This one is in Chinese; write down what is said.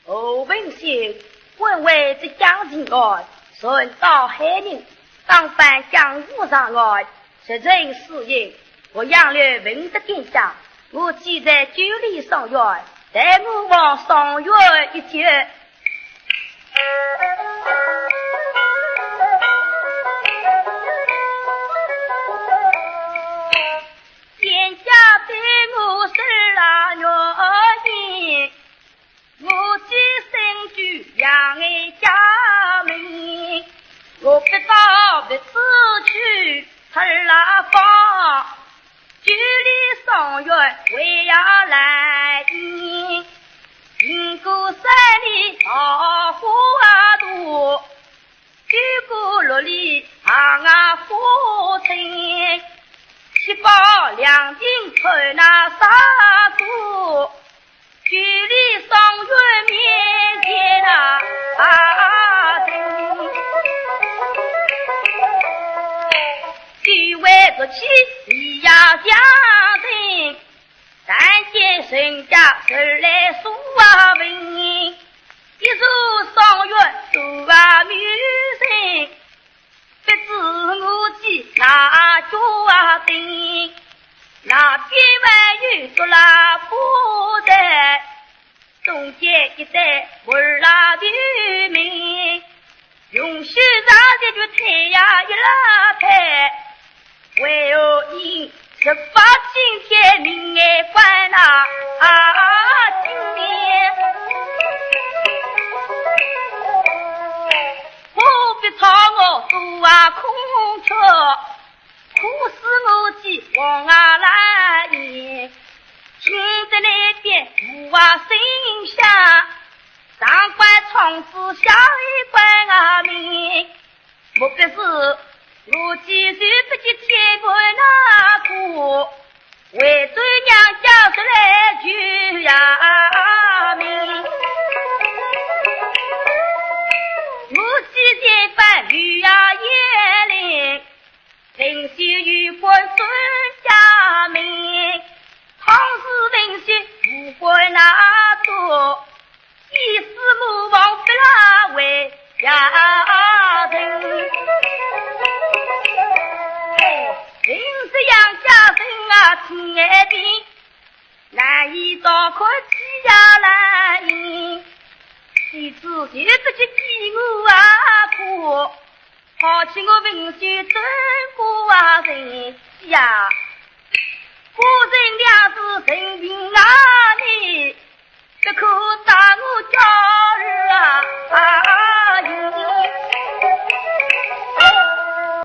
欧文秀问为这将军外，顺道海宁，当班江湖上来，实人事业，我养了文德天下，我记在酒里上院，待我往上院一绝。天下对我是那原因，我既身居养爱家门，我不到不自去吃拉方，距离上院为要来迎，经过山里桃花多，经过路里行火车，七宝两斤穿那纱裤，距离上院面前那聚会做起一呀相亲，但见人家是来数文，一入上院数女人，不知我记那家丁，那边外有做了不得，中间一代玩了的名，用手上这就太阳一拉抬，唯有因十八今天明爱关那今年不必吵我做空车，苦使我记往来年，听着那边无心下，上官窗子下一关名，莫不是我几岁不及天官那苦，为州娘家是来救呀命，我几天半雨呀夜灵，灵修与官孙家名，唐诗灵修不管那多，一时莫忘不拉为家人，临时养家人亲爱的，难以照看起呀来迎，妻子就不去替我苦，抛弃我文秀真过人家，夫人俩是人品你不可打